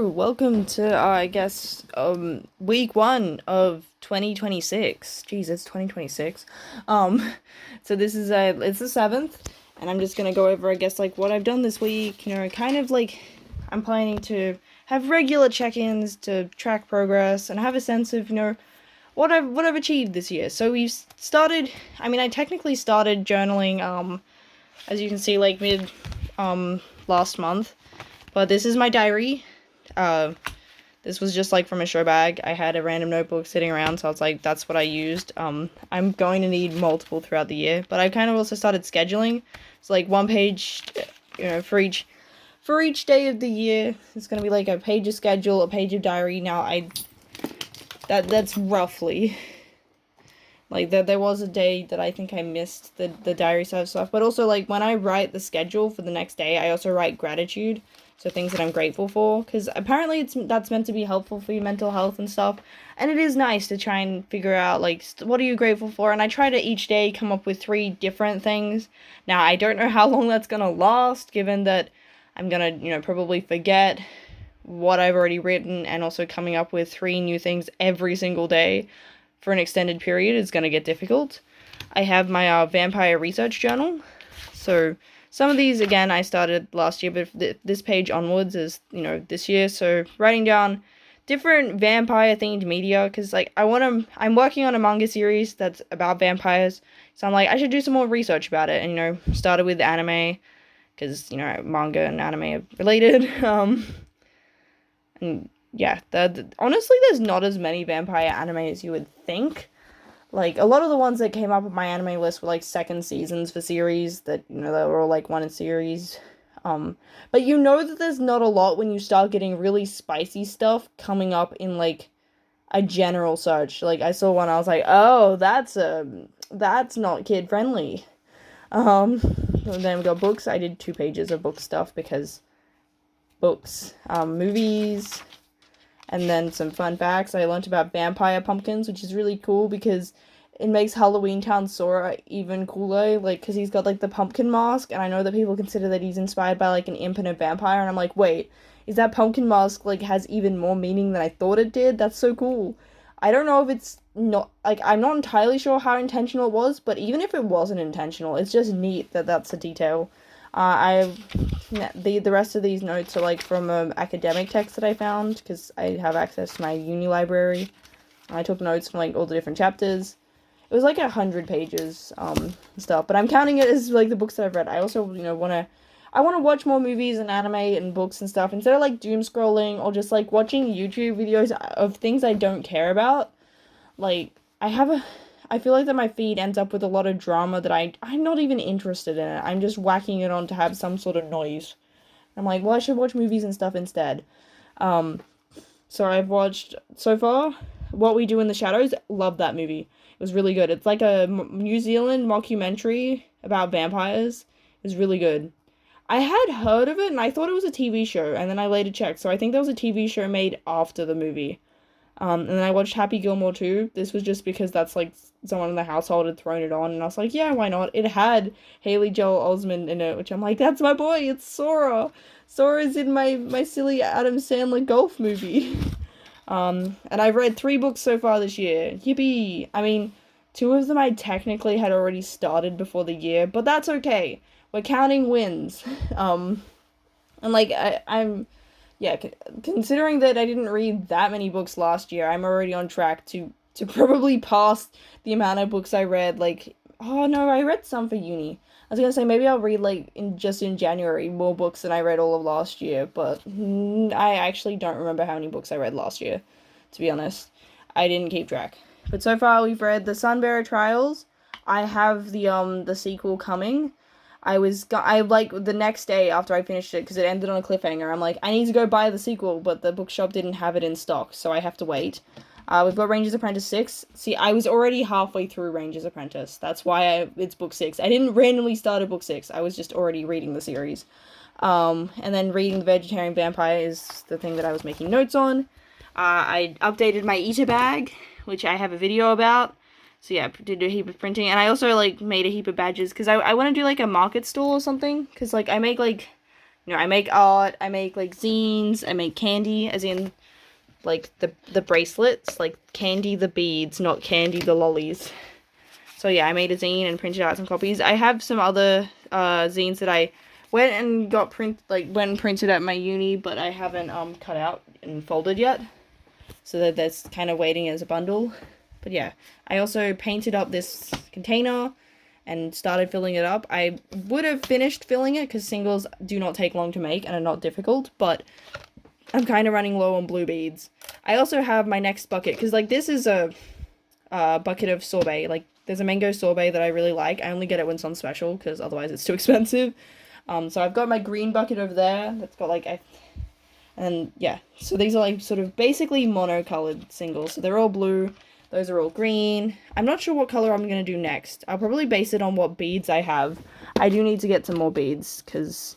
Hello, welcome to I guess week 1 of 2026. Jeez, it's 2026. Um so this is it's the 7th, and I'm just going to go over I guess like what I've done this week, kind of like I'm planning to have regular check-ins to track progress and have a sense of, what I've achieved this year. So we've started, I technically started journaling as you can see, like mid last month. But this is my diary. Uh, this was just like from a show bag. I had a random notebook sitting around, so I was like, that's what I used. I'm going to need multiple throughout the year, but I kind of also started scheduling. It's like one page, for each day of the year. It's gonna be like a page of schedule, a page of diary. Now that's roughly. Like, there was a day that I think I missed the diary side of stuff. But also, like, when I write the schedule for the next day, I also write gratitude. So things that I'm grateful for. Because apparently that's meant to be helpful for your mental health and stuff. And it is nice to try and figure out, like, what are you grateful for? And I try to each day come up with 3 different things. Now, I don't know how long that's going to last, given that I'm going to, probably forget what I've already written. And also coming up with 3 new things every single day for an extended period is going to get difficult. I have my vampire research journal. So some of these, again, I started last year, but this page onwards is, this year. So writing down different vampire-themed media, because, like, I'm working on a manga series that's about vampires. So I'm like, I should do some more research about it. And, started with anime, because, manga and anime are related. And yeah, honestly, there's not as many vampire anime as you would think. Like, a lot of the ones that came up on my anime list were, like, second seasons for series that, they were all, like, one in series. But that there's not a lot when you start getting really spicy stuff coming up in, like, a general search. Like, I saw one, I was like, oh, that's not kid-friendly. And then we got books. I did 2 pages of book stuff because books. Movies. And then some fun facts. I learned about vampire pumpkins, which is really cool because it makes Halloween Town Sora even cooler, like, because he's got, like, the pumpkin mask, and I know that people consider that he's inspired by, like, an imp and a vampire, and I'm like, wait, is that pumpkin mask, like, has even more meaning than I thought it did? That's so cool. I don't know if it's not, like, I'm not entirely sure how intentional it was, but even if it wasn't intentional, it's just neat that that's a detail. The rest of these notes are, like, from academic text that I found, because I have access to my uni library. I took notes from, like, all the different chapters. It was, like, 100 pages, stuff, but I'm counting it as, like, the books that I've read. I also, I want to watch more movies and anime and books and stuff, instead of, like, doom scrolling, or just, like, watching YouTube videos of things I don't care about. Like, I feel like that my feed ends up with a lot of drama that I'm not even interested in it. I'm just whacking it on to have some sort of noise. I'm like, well, I should watch movies and stuff instead. So I've watched, so far, What We Do in the Shadows. Love that movie. It was really good. It's like a New Zealand mockumentary about vampires. It was really good. I had heard of it, and I thought it was a TV show, and then I later checked. So I think there was a TV show made after the movie. And then I watched Happy Gilmore too. This was just because that's, like, someone in the household had thrown it on, and I was like, yeah, why not? It had Haley Joel Osment in it, which I'm like, that's my boy, it's Sora. Sora's in my silly Adam Sandler golf movie. And I've read 3 books so far this year. Yippee! 2 of them I technically had already started before the year, but that's okay. We're counting wins. And, like, yeah, considering that I didn't read that many books last year, I'm already on track to probably pass the amount of books I read. Like, oh no, I read some for uni. I was gonna say maybe I'll read, like, in January, more books than I read all of last year, but I actually don't remember how many books I read last year, to be honest. I didn't keep track. But so far we've read The Sunbearer Trials. I have the sequel coming. I like, the next day after I finished it, because it ended on a cliffhanger, I'm like, I need to go buy the sequel, but the bookshop didn't have it in stock, so I have to wait. We've got Ranger's Apprentice 6. See, I was already halfway through Ranger's Apprentice. That's why it's book 6. I didn't randomly start at book 6. I was just already reading the series. And then reading The Vegetarian Vampire is the thing that I was making notes on. I updated my Eater bag, which I have a video about. So yeah, did a heap of printing, and I also, like, made a heap of badges, because I want to do, like, a market stall or something, because, like, I make, like, You know, I make art, I make, like, zines, I make candy, as in, like, the bracelets, like, candy the beads, not candy the lollies. So yeah, I made a zine and printed out some copies. I have some other zines that I went and printed at my uni, but I haven't cut out and folded yet. So that's kind of waiting as a bundle. But yeah, I also painted up this container and started filling it up. I would have finished filling it because singles do not take long to make and are not difficult, but I'm kind of running low on blue beads. I also have my next bucket, because, like, this is a bucket of sorbet. Like, there's a mango sorbet that I really like. I only get it when it's on special, because otherwise it's too expensive. So I've got my green bucket over there that's got, like, and yeah. So these are, like, sort of basically monocolored singles. So they're all blue. Those are all green. I'm not sure what color I'm going to do next. I'll probably base it on what beads I have. I do need to get some more beads, because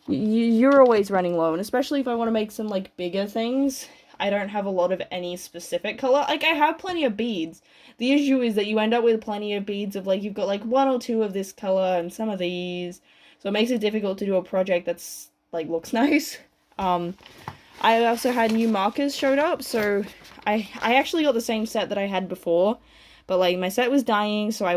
you're always running low, and especially if I want to make some, like, bigger things, I don't have a lot of any specific color. Like, I have plenty of beads. The issue is that you end up with plenty of beads of, like, you've got, like, one or two of this color and some of these, so it makes it difficult to do a project that's, like, looks nice. I also had new markers showed up, so I actually got the same set that I had before, but, like, my set was dying, so I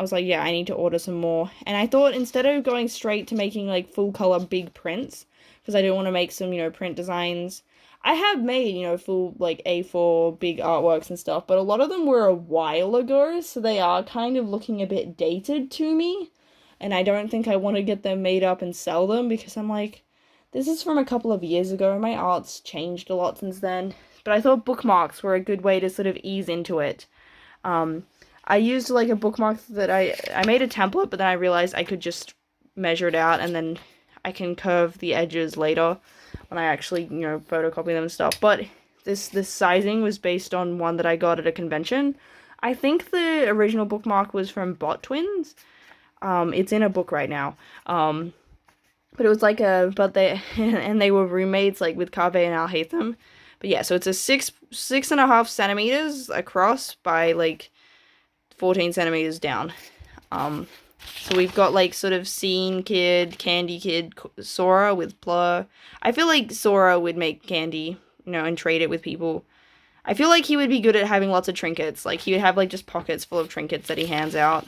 was like, yeah, I need to order some more. And I thought, instead of going straight to making, like, full color big prints, because I don't want to make some, you know, print designs, I have made, you know, full, like, A4 big artworks and stuff, but a lot of them were a while ago, so they are kind of looking a bit dated to me, and I don't think I want to get them made up and sell them, because I'm like, this is from a couple of years ago, and my art's changed a lot since then. But I thought bookmarks were a good way to sort of ease into it. I used, like, a bookmark that I made a template, but then I realized I could just measure it out, and then I can curve the edges later when I actually, you know, photocopy them and stuff. But this sizing was based on one that I got at a convention. I think the original bookmark was from Bot Twins. It's in a book right now. But it was like and they were roommates, like, with Kave and Al Hatham. But yeah, so it's a 6.5 centimeters across by, like, 14 centimeters down. So we've got, like, sort of Scene Kid, Candy Kid, Sora with Blur. I feel like Sora would make candy, you know, and trade it with people. I feel like he would be good at having lots of trinkets. Like, he would have, like, just pockets full of trinkets that he hands out.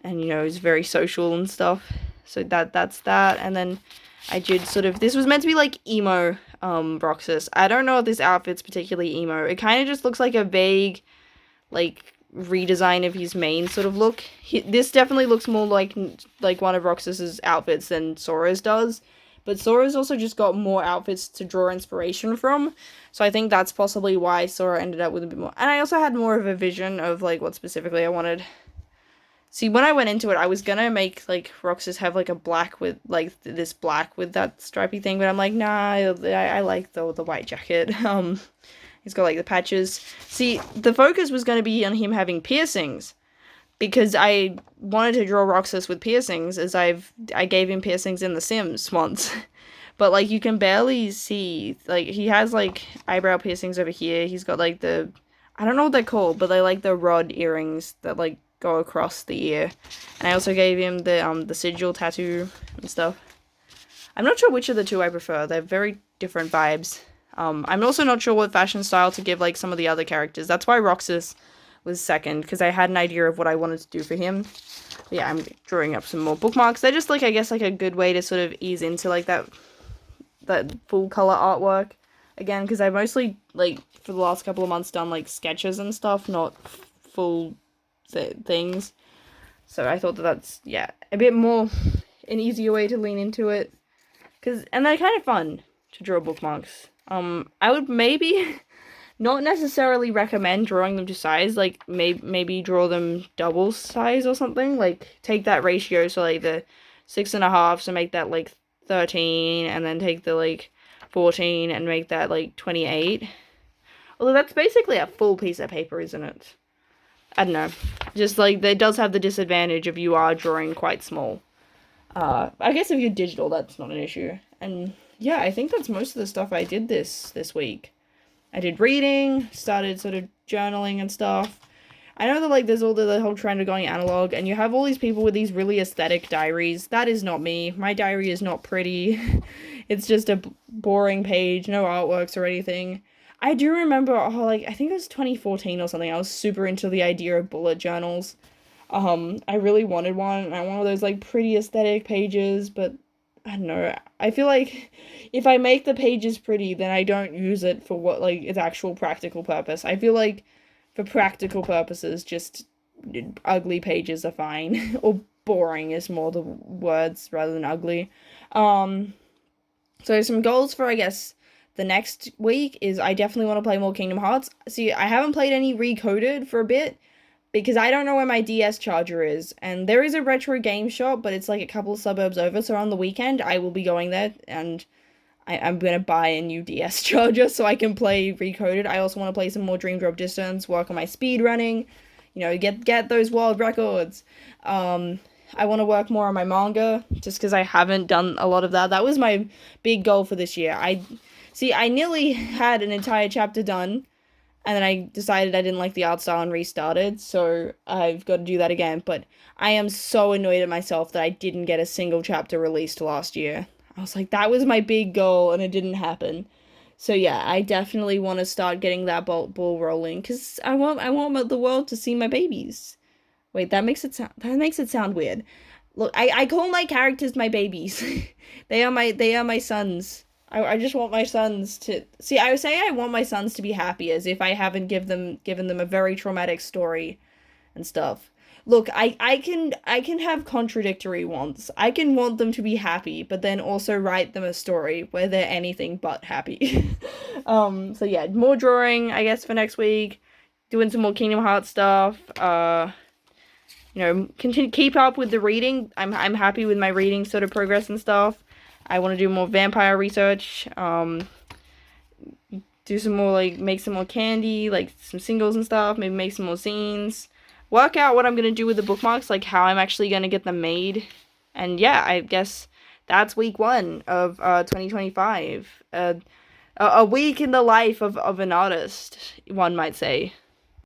And, you know, he's very social and stuff. So that's that. And then I did sort of, this was meant to be, like, emo Roxas. I don't know if this outfit's particularly emo. It kind of just looks like a vague, like, redesign of his main sort of look. This definitely looks more like one of Roxas's outfits than Sora's does. But Sora's also just got more outfits to draw inspiration from. So I think that's possibly why Sora ended up with a bit more. And I also had more of a vision of, like, what specifically I wanted. See, when I went into it, I was gonna make, like, Roxas have, like, a black with, like, this black with that stripy thing, but I'm like, nah, I like the white jacket. He's got, like, the patches. See, the focus was gonna be on him having piercings, because I wanted to draw Roxas with piercings, as I gave him piercings in The Sims once. But, like, you can barely see, like, he has, like, eyebrow piercings over here. He's got, like, I don't know what they're called, but they're, like, the rod earrings that, like, go across the ear. And I also gave him the sigil tattoo and stuff. I'm not sure which of the two I prefer. They're very different vibes. I'm also not sure what fashion style to give, like, some of the other characters. That's why Roxas was second, because I had an idea of what I wanted to do for him. But yeah, I'm drawing up some more bookmarks. They're just, like, I guess, like, a good way to sort of ease into, like, that full color artwork again, because I mostly, like, for the last couple of months done, like, sketches and stuff, not full things. So I thought that's, yeah, a bit more an easier way to lean into it, and they're kind of fun to draw bookmarks. I would maybe not necessarily recommend drawing them to size, like, maybe draw them double size or something, like, take that ratio, so, like, the 6.5, so make that, like, 13, and then take the, like, 14 and make that, like, 28. Although that's basically a full piece of paper, isn't it? I don't know. Just, like, it does have the disadvantage of you are drawing quite small. I guess if you're digital, that's not an issue. And, yeah, I think that's most of the stuff I did this week. I did reading, started sort of journaling and stuff. I know that like there's all the whole trend of going analog, and you have all these people with these really aesthetic diaries. That is not me. My diary is not pretty. It's just a boring page, no artworks or anything. I do remember, like I think it was 2014 or something. I was super into the idea of bullet journals. I really wanted one. I wanted those like pretty aesthetic pages, but I don't know. I feel like if I make the pages pretty, then I don't use it for what like its actual practical purpose. I feel like for practical purposes, just ugly pages are fine. Or boring is more the words rather than ugly. Um, so some goals for I guess the next week is I definitely want to play more Kingdom Hearts. See, I haven't played any Recoded for a bit because I don't know where my DS charger is. And there is a retro game shop, but it's like a couple of suburbs over. So on the weekend, I will be going there and I'm going to buy a new DS charger so I can play Recoded. I also want to play some more Dream Drop Distance, work on my speed running, get those world records. I want to work more on my manga just because I haven't done a lot of that. That was my big goal for this year. I nearly had an entire chapter done, and then I decided I didn't like the art style and restarted, so I've got to do that again. But I am so annoyed at myself that I didn't get a single chapter released last year. I was like, that was my big goal, and it didn't happen. So yeah, I definitely want to start getting that ball rolling, because I want the world to see my babies. Wait, that makes it sound weird. Look, I call my characters my babies. They are my sons. I just want my sons to see. I would say I want my sons to be happy, as if I haven't given them a very traumatic story and stuff. Look, I can have contradictory wants. I can want them to be happy, but then also write them a story where they're anything but happy. So yeah, more drawing, I guess, for next week. Doing some more Kingdom Hearts stuff. Continue keep up with the reading. I'm happy with my reading sort of progress and stuff. I want to do more vampire research. Do some more make some more candy, like some singles and stuff. Maybe make some more scenes. Work out what I'm gonna do with the bookmarks, like how I'm actually gonna get them made. And yeah, I guess that's week 1 of 2025. A week in the life of an artist, one might say.